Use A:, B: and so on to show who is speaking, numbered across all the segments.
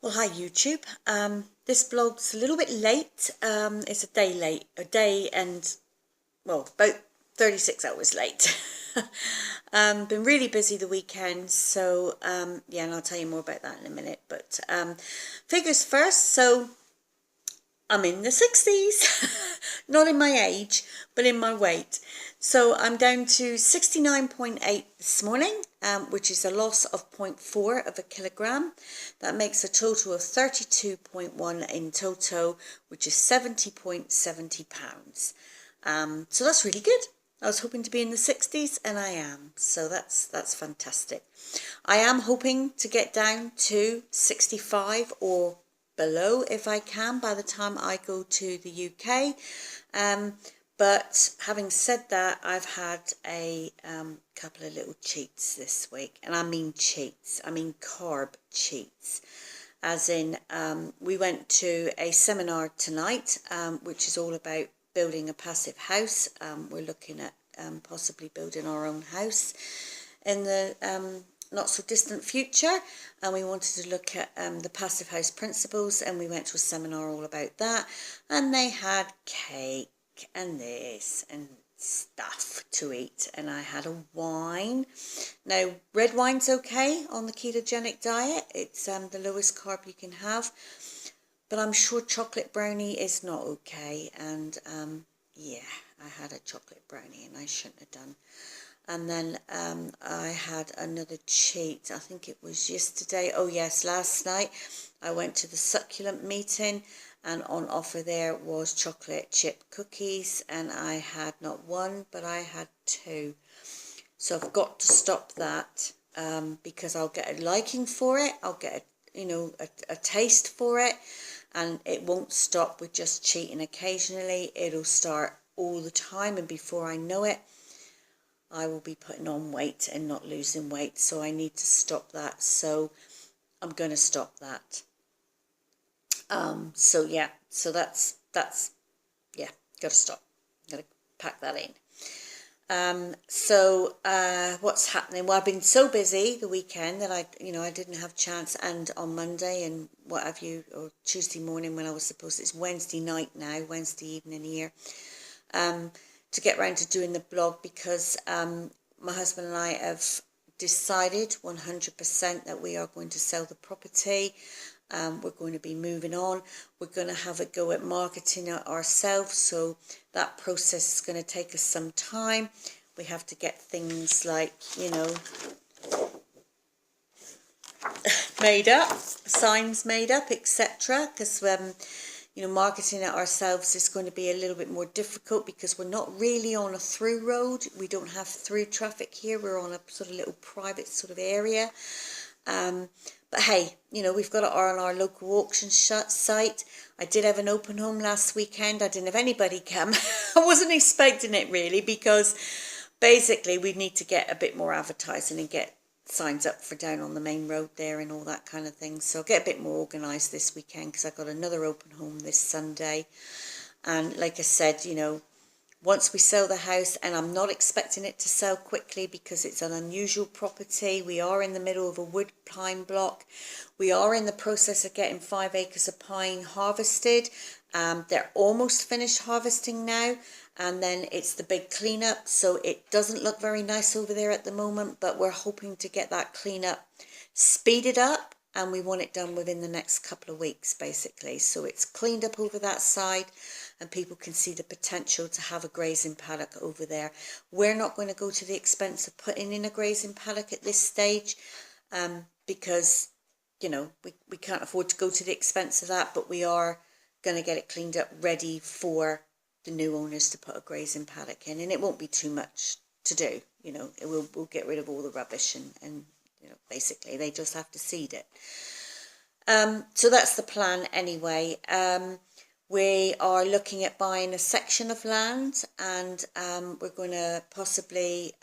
A: Well, hi YouTube. This blog's a little bit late. It's a day late, about 36 hours late. Been really busy the weekend, so yeah, and I'll tell you more about that in a minute. But figures first. So I'm in the 60s, not in my age, but in my weight. So I'm down to 69.8 this morning, which is a loss of 0.4 of a kilogram. That makes a total of 32.1 in total, which is 70.70 pounds. So that's really good. I was hoping to be in the 60s and I am, so that's fantastic. I am hoping to get down to 65 or below if I can by the time I go to the UK. But having said that, I've had a couple of little cheats this week, and I mean cheats, I mean carb cheats. As in, we went to a seminar tonight, which is all about building a passive house. We're looking at possibly building our own house in the not so distant future, and we wanted to look at the passive house principles, and we went to a seminar all about that, and they had cake and this and stuff to eat, and I had a wine. Now, red wine's okay on the ketogenic diet. It's the lowest carb you can have, but I'm sure chocolate brownie is not okay, and yeah, I had a chocolate brownie and I shouldn't have done. And then I had another cheat, I think it was yesterday, oh yes, last night I went to the succulent meeting, and on offer there was chocolate chip cookies, and I had not one but I had two. So I've got to stop that, because I'll get a liking for it, I'll get a taste for it, and it won't stop with just cheating occasionally. It'll start all the time, and before I know it, I will be putting on weight and not losing weight. So I need to stop that. So I'm going to stop that. So yeah, so that's yeah, got to stop. Got to pack that in. What's happening? Well, I've been so busy the weekend that I didn't have chance, and on Monday and what have you, or Tuesday morning when I was supposed, it's Wednesday night now, Wednesday evening here, to get round to doing the blog, because my husband and I have decided 100% that we are going to sell the property. We're going to be moving on. We're going to have a go at marketing it ourselves, so that process is going to take us some time. We have to get things like, made up, signs made up, etc. Because marketing it ourselves is going to be a little bit more difficult, because we're not really on a through road. We don't have through traffic here. We're on a sort of little private sort of area. But hey, we've got it on our local auction site. I did have an open home last weekend. I didn't have anybody come. I wasn't expecting it really, because basically we need to get a bit more advertising and get signs up for down on the main road there and all that kind of thing. So I'll get a bit more organised this weekend, because I've got another open home this Sunday. And like I said, once we sell the house, and I'm not expecting it to sell quickly because it's an unusual property. We are in the middle of a wood pine block. We are in the process of getting 5 acres of pine harvested. They're almost finished harvesting now, and then it's the big cleanup. So it doesn't look very nice over there at the moment, but we're hoping to get that cleanup speeded up, and we want it done within the next couple of weeks basically. So it's cleaned up over that side, and people can see the potential to have a grazing paddock over there. We're not going to go to the expense of putting in a grazing paddock at this stage, because we can't afford to go to the expense of that, but we are going to get it cleaned up ready for the new owners to put a grazing paddock in, and it won't be too much to do. We'll get rid of all the rubbish, and basically they just have to seed it. So that's the plan anyway. We are looking at buying a section of land, and we're going to possibly,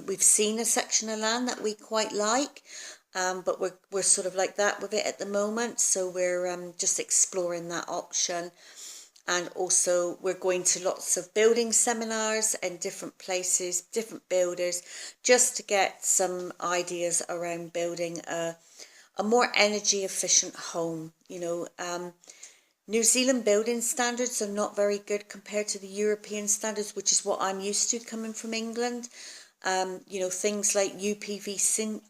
A: we've seen a section of land that we quite like, but we're sort of like that with it at the moment, so we're just exploring that option. And also we're going to lots of building seminars in different places, different builders, just to get some ideas around building a a more energy efficient home. New Zealand building standards are not very good compared to the European standards, which is what I'm used to coming from England. Things like UPVC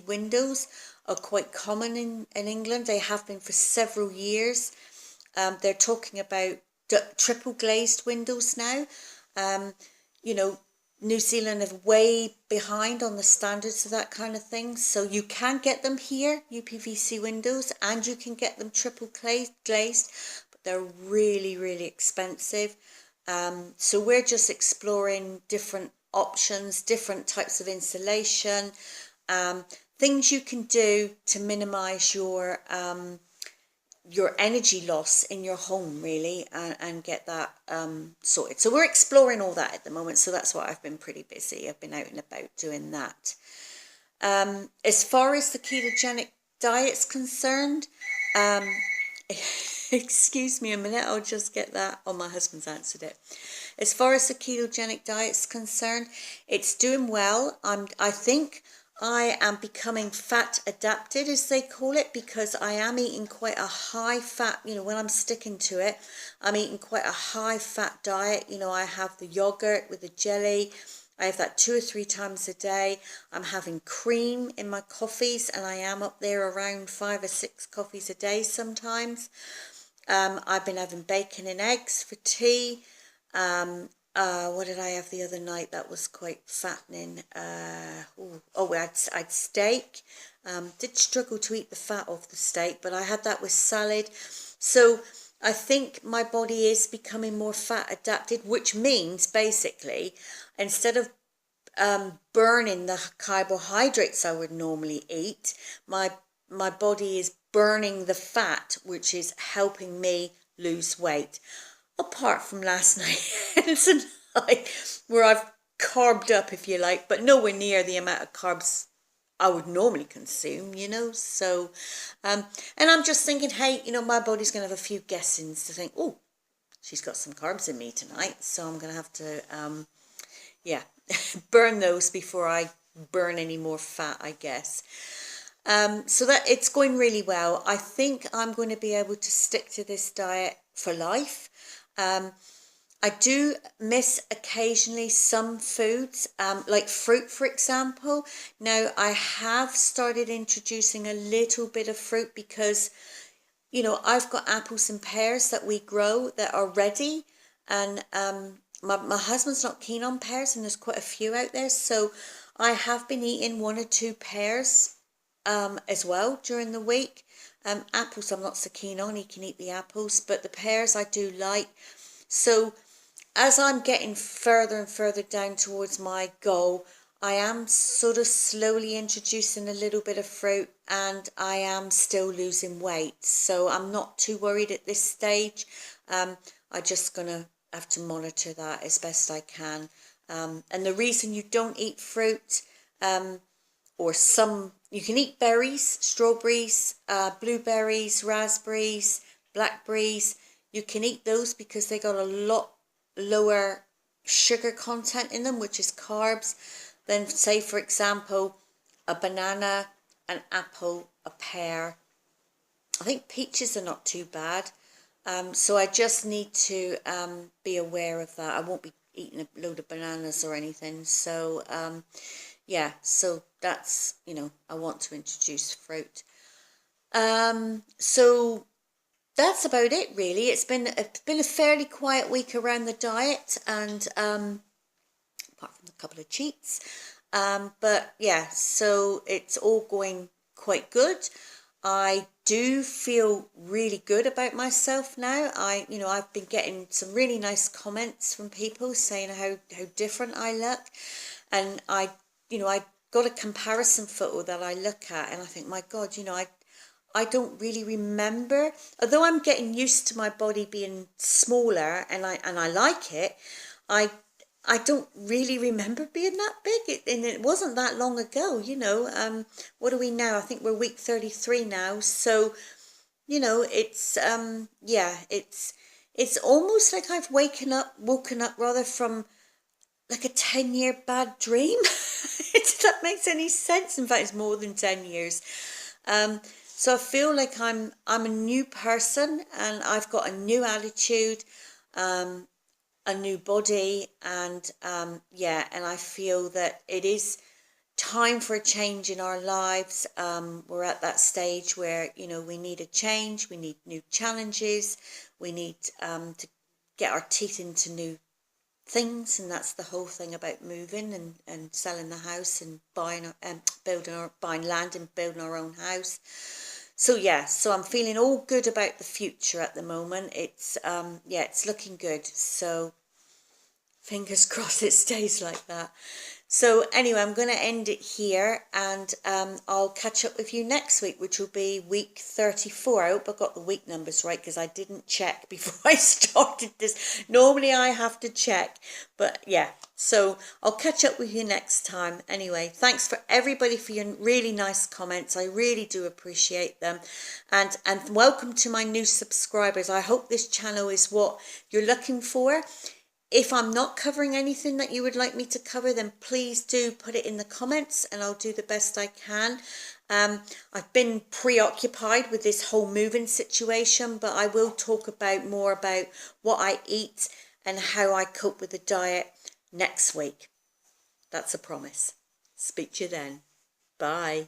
A: windows are quite common in England. They have been for several years. They're talking about triple glazed windows now. New Zealand are way behind on the standards of that kind of thing. So you can get them here, UPVC windows, and you can get them triple glazed, but they're really, really expensive. So we're just exploring different options, different types of insulation, things you can do to minimize your energy loss in your home, really, and get that sorted. So we're exploring all that at the moment. So that's why I've been pretty busy. I've been out and about doing that. As far as the ketogenic diet's concerned, excuse me a minute, I'll just get that. Oh, my husband's answered it. As far as the ketogenic diet's concerned, it's doing well. I think I am becoming fat adapted, as they call it, because I am eating quite a high fat, when I'm sticking to it, I'm eating quite a high fat diet. I have the yogurt with the jelly. I have that 2 or 3 times a day. I'm having cream in my coffees, and I am up there around 5 or 6 coffees a day sometimes. I've been having bacon and eggs for tea. What did I have the other night that was quite fattening? I had steak. Did struggle to eat the fat off the steak, but I had that with salad. So I think my body is becoming more fat adapted, which means basically instead of burning the carbohydrates I would normally eat, my body is burning the fat, which is helping me lose weight. Apart from last night and tonight, where I've carved up, if you like, but nowhere near the amount of carbs I would normally consume, So, and I'm just thinking, hey, my body's going to have a few guessings to think, oh, she's got some carbs in me tonight, so I'm going to have to, burn those before I burn any more fat, I guess. So that it's going really well. I think I'm going to be able to stick to this diet for life. I do miss occasionally some foods, like fruit, for example. Now, I have started introducing a little bit of fruit because, I've got apples and pears that we grow that are ready. And my husband's not keen on pears, and there's quite a few out there. So I have been eating 1 or 2 pears as well during the week. Apples I'm not so keen on. He can eat the apples, but the pears I do like. So as I'm getting further and further down towards my goal, I am sort of slowly introducing a little bit of fruit, and I am still losing weight. So I'm not too worried at this stage. I'm just going to have to monitor that as best I can. And the reason you don't eat fruit, you can eat berries, strawberries, blueberries, raspberries, blackberries. You can eat those because they got a lot lower sugar content in them, which is carbs, than, say, for example, a banana, an apple, a pear. I think peaches are not too bad. So I just need to be aware of that. I won't be eating a load of bananas or anything. So, so that's, I want to introduce fruit. So that's about it, really. It's been a fairly quiet week around the diet, and apart from a couple of cheats. So it's all going quite good. I do feel really good about myself now. I've been getting some really nice comments from people saying how different I look, and I got a comparison photo that I look at, and I think, my God, I don't really remember, although I'm getting used to my body being smaller, and I like it. I don't really remember being that big, and it wasn't that long ago, what are we now? I think we're week 33 now, so, it's, it's almost like I've woken up rather from like a 10-year bad dream, if that makes any sense. In fact, it's more than 10 years. So I feel like I'm a new person, and I've got a new attitude, a new body, and yeah, and I feel that it is time for a change in our lives. We're at that stage where, you know, we need a change, we need new challenges, we need to get our teeth into new things, and that's the whole thing about moving and selling the house and buying land and building our own house. So yeah, so I'm feeling all good about the future at the moment. It's yeah, it's looking good. So fingers crossed it stays like that. So anyway, I'm going to end it here, and I'll catch up with you next week, which will be week 34. I hope I got the week numbers right, because I didn't check before I started this. Normally I have to check, but yeah. So I'll catch up with you next time. Anyway, thanks for everybody for your really nice comments. I really do appreciate them. And welcome to my new subscribers. I hope this channel is what you're looking for. If I'm not covering anything that you would like me to cover, then please do put it in the comments, and I'll do the best I can. I've been preoccupied with this whole moving situation, but I will talk more about what I eat and how I cope with the diet next week. That's a promise. Speak to you then. Bye.